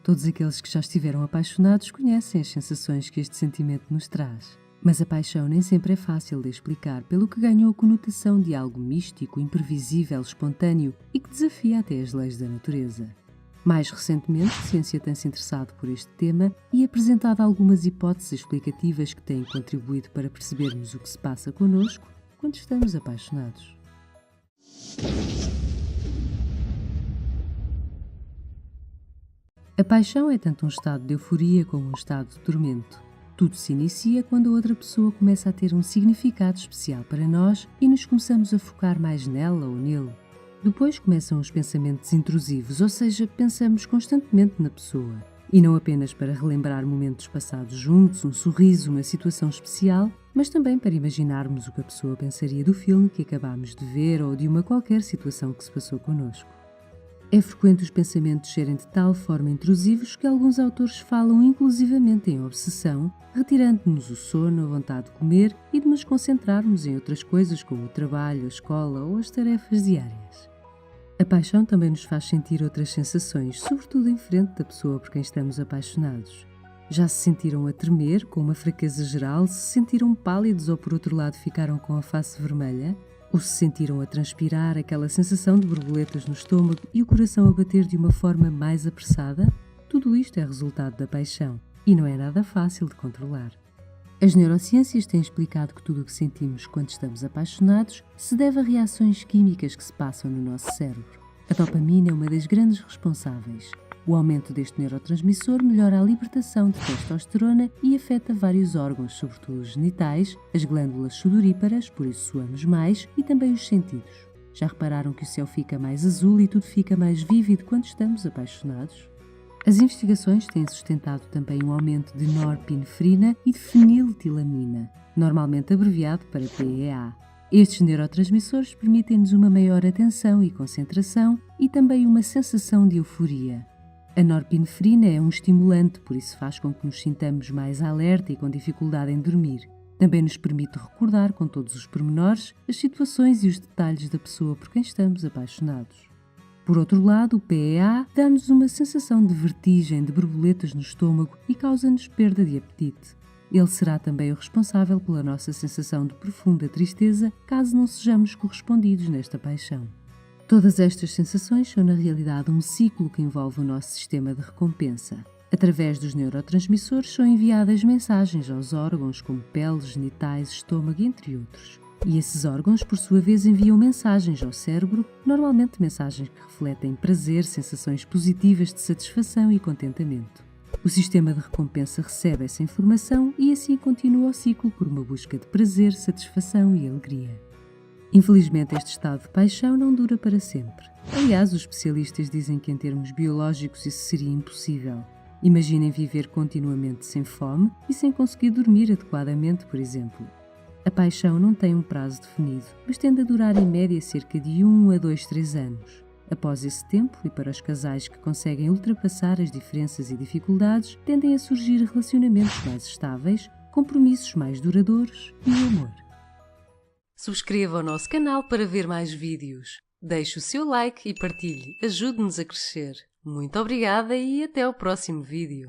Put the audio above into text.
Todos aqueles que já estiveram apaixonados conhecem as sensações que este sentimento nos traz. Mas a paixão nem sempre é fácil de explicar, pelo que ganhou a conotação de algo místico, imprevisível, espontâneo e que desafia até as leis da natureza. Mais recentemente, a ciência tem-se interessado por este tema e apresentado algumas hipóteses explicativas que têm contribuído para percebermos o que se passa connosco quando estamos apaixonados. A paixão é tanto um estado de euforia como um estado de tormento. Tudo se inicia quando a outra pessoa começa a ter um significado especial para nós e nos começamos a focar mais nela ou nele. Depois começam os pensamentos intrusivos, ou seja, pensamos constantemente na pessoa. E não apenas para relembrar momentos passados juntos, um sorriso, uma situação especial, mas também para imaginarmos o que a pessoa pensaria do filme que acabámos de ver ou de uma qualquer situação que se passou connosco. É frequente os pensamentos serem de tal forma intrusivos que alguns autores falam inclusivamente em obsessão, retirando-nos o sono, a vontade de comer e de nos concentrarmos em outras coisas como o trabalho, a escola ou as tarefas diárias. A paixão também nos faz sentir outras sensações, sobretudo em frente da pessoa por quem estamos apaixonados. Já se sentiram a tremer, com uma fraqueza geral, se sentiram pálidos ou por outro lado ficaram com a face vermelha? Ou se sentiram a transpirar, aquela sensação de borboletas no estômago e o coração a bater de uma forma mais apressada? Tudo isto é resultado da paixão e não é nada fácil de controlar. As neurociências têm explicado que tudo o que sentimos quando estamos apaixonados se deve a reações químicas que se passam no nosso cérebro. A dopamina é uma das grandes responsáveis. O aumento deste neurotransmissor melhora a libertação de testosterona e afeta vários órgãos, sobretudo os genitais, as glândulas sudoríparas, por isso suamos mais, e também os sentidos. Já repararam que o céu fica mais azul e tudo fica mais vívido quando estamos apaixonados? As investigações têm sustentado também um aumento de norepinefrina e de feniletilamina, normalmente abreviado para PEA. Estes neurotransmissores permitem-nos uma maior atenção e concentração e também uma sensação de euforia. A norepinefrina é um estimulante, por isso faz com que nos sintamos mais alerta e com dificuldade em dormir. Também nos permite recordar com todos os pormenores as situações e os detalhes da pessoa por quem estamos apaixonados. Por outro lado, o PEA dá-nos uma sensação de vertigem, de borboletas no estômago e causa-nos perda de apetite. Ele será também o responsável pela nossa sensação de profunda tristeza, caso não sejamos correspondidos nesta paixão. Todas estas sensações são na realidade um ciclo que envolve o nosso sistema de recompensa. Através dos neurotransmissores são enviadas mensagens aos órgãos como pele, genitais, estômago, entre outros. E esses órgãos, por sua vez, enviam mensagens ao cérebro, normalmente mensagens que refletem prazer, sensações positivas de satisfação e contentamento. O sistema de recompensa recebe essa informação e assim continua o ciclo por uma busca de prazer, satisfação e alegria. Infelizmente, este estado de paixão não dura para sempre. Aliás, os especialistas dizem que em termos biológicos isso seria impossível. Imaginem viver continuamente sem fome e sem conseguir dormir adequadamente, por exemplo. A paixão não tem um prazo definido, mas tende a durar em média cerca de 1 a 2, 3 anos. Após esse tempo, e para os casais que conseguem ultrapassar as diferenças e dificuldades, tendem a surgir relacionamentos mais estáveis, compromissos mais duradouros e o amor. Subscreva o nosso canal para ver mais vídeos. Deixe o seu like e partilhe. Ajude-nos a crescer. Muito obrigada e até ao próximo vídeo.